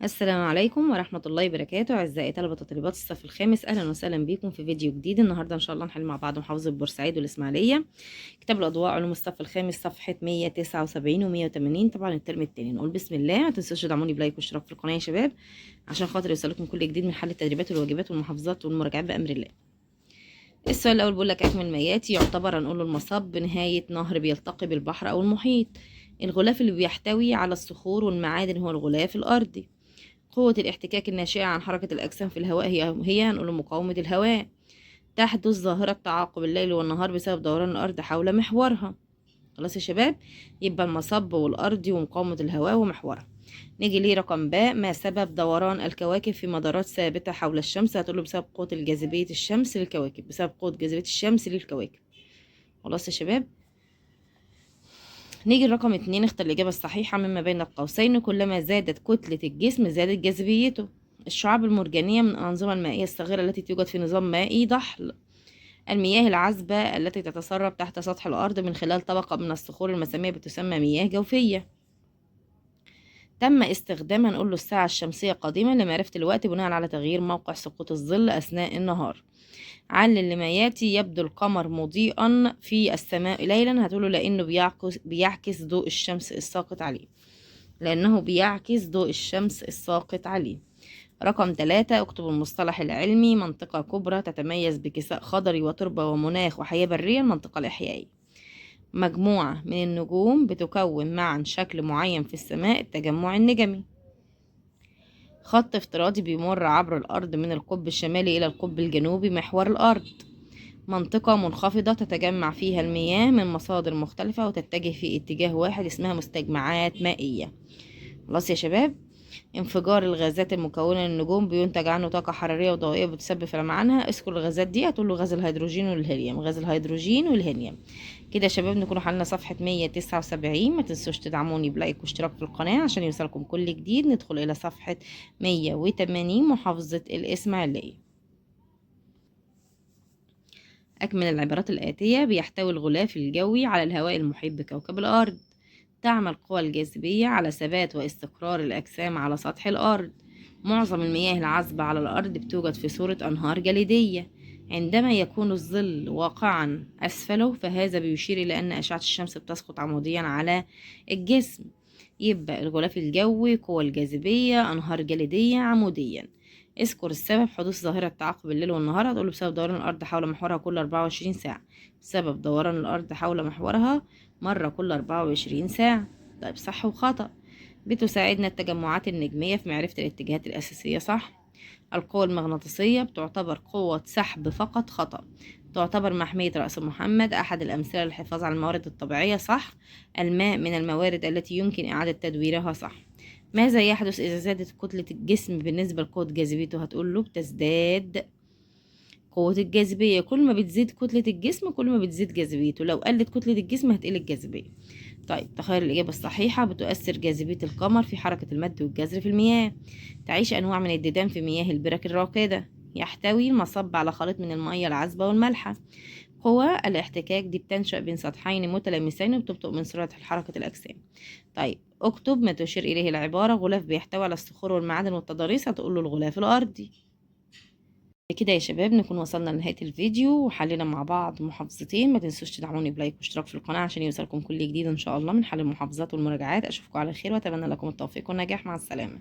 السلام عليكم ورحمة الله وبركاته. أعزائي طلبة وطالبات الصف الخامس، أهلا وسهلا بكم في فيديو جديد. النهاردة إن شاء الله نحل مع بعض محافظة بورسعيد والإسماعيلية، كتاب الأضواء علوم الصف الخامس صفحة 179 و 180، طبعا الترم التاني. نقول بسم الله. ما تنسوش تدعموني بلايك واشتراك في القناة يا شباب، عشان خاطر يوصلكم كل جديد من حل التدريبات والواجبات والمحافظات والمراجعات بأمر الله. السؤال الأول بيقول لك أكمل ما ياتي. يعتبر هنقول له المصب نهاية نهر بيلتقي بالبحر أو المحيط. الغلاف اللي بيحتوي على الصخور والمعادن هو الغلاف الأرضي. قوة الاحتكاك الناشئة عن حركة الأجسام في الهواء هي هنقول مقاومة الهواء. تحدث ظاهرة تعاقب الليل والنهار بسبب دوران الأرض حول محورها. خلاص يا شباب، يبقى المصب والأرض ومقاومة الهواء ومحورها. نيجي ليه رقم باء. ما سبب دوران الكواكب في مدارات ثابتة حول الشمس؟ هتقوله بسبب قوة جاذبية الشمس للكواكب، بسبب قوة جاذبية الشمس للكواكب. خلاص يا شباب. نيجي لرقم 2. اختر الإجابة الصحيحة مما بين القوسين. كلما زادت كتلة الجسم زادت جاذبيته. الشعاب المرجانية من الأنظمة المائية الصغيرة التي توجد في نظام مائي ضحل. المياه العذبة التي تتسرب تحت سطح الأرض من خلال طبقة من الصخور المسامية بتسمى مياه جوفية. تم استخدام هنقول له الساعة الشمسية قديما لمعرفة الوقت بناء على تغيير موقع سقوط الظل أثناء النهار. علل لما ياتي. يبدو القمر مضيئا في السماء ليلا. هتقوله لأنه بيعكس ضوء الشمس الساقط عليه، لأنه بيعكس ضوء الشمس الساقط عليه. رقم 3. اكتب المصطلح العلمي. منطقة كبرى تتميز بكساء خضري وتربة ومناخ وحياة برية. المنطقة الإحيائية. مجموعة من النجوم بتكون معا شكل معين في السماء. التجمع النجمي. خط افتراضي بيمر عبر الأرض من القطب الشمالي إلى القطب الجنوبي. محور الأرض. منطقة منخفضة تتجمع فيها المياه من مصادر مختلفة وتتجه في اتجاه واحد، اسمها مستجمعات مائية. خلاص يا شباب. انفجار الغازات المكونة للنجوم بينتج عنه طاقة حرارية وضوئية بتسبب في لمعانها. اذكر الغازات دي. هتقول له غاز الهيدروجين والهيليوم. غاز الهيدروجين والهيليوم. كده يا شباب نكون حلنا صفحة 179. ما تنسوش تدعموني بلايك واشتراك في القناة عشان يوصلكم كل جديد. ندخل إلى صفحة 180 محافظة الإسماعيلية. أكمل العبارات الآتية. بيحتوي الغلاف الجوي على الهواء المحيط بكوكب الأرض. تعمل قوى الجاذبية على ثبات واستقرار الأجسام على سطح الأرض. معظم المياه العذبة على الأرض بتوجد في صورة أنهار جليدية. عندما يكون الظل واقعا أسفله فهذا بيشير إلى أن أشعة الشمس بتسقط عموديا على الجسم. يبقى الغلاف الجوي، قوى الجاذبية، أنهار جليدية، عموديا. اذكر السبب. حدوث ظاهرة تعاقب الليل والنهار. هتقوله بسبب دوران الأرض حول محورها كل 24 ساعة. بسبب دوران الأرض حول محورها مرة كل 24 ساعة. طيب صح وخطأ. بتساعدنا التجمعات النجمية في معرفة الاتجاهات الأساسية. صح. القوة المغناطيسية بتعتبر قوة سحب فقط. خطأ. تعتبر محمية رأس محمد أحد الأمثلة للحفاظ على الموارد الطبيعية. صح. الماء من الموارد التي يمكن إعادة تدويرها. صح. ماذا يحدث إذا زادت كتلة الجسم بالنسبة لقوة جاذبيته؟ هتقول له بتزداد قوة الجاذبية. كل ما بتزيد كتلة الجسم كل ما بتزيد جاذبيته. لو قلت كتلة الجسم هتقل الجاذبية. طيب تخيل الإجابة الصحيحة. بتؤثر جاذبية القمر في حركة المد والجزر في المياه. تعيش أنواع من الديدان في مياه البرك الراكدة. يحتوي المصب على خليط من المياه العذبة والمالحة. قوى الاحتكاك دي بتنشأ بين سطحين متلامسين وبتبطئ من سرعة حركة الأجسام. طيب اكتب ما تشير إليه العبارة. غلاف بيحتوي على الصخور والمعادن والتضاريس. هتقول له الغلاف الأرضي. بكده يا شباب نكون وصلنا لنهاية الفيديو وحلينا مع بعض محافظتين. ما تنسوش تدعموني بلايك واشتراك في القناة عشان يوصلكم كل جديد ان شاء الله من حل المحافظات والمراجعات. اشوفكم على خير واتمنى لكم التوفيق والنجاح. مع السلامة.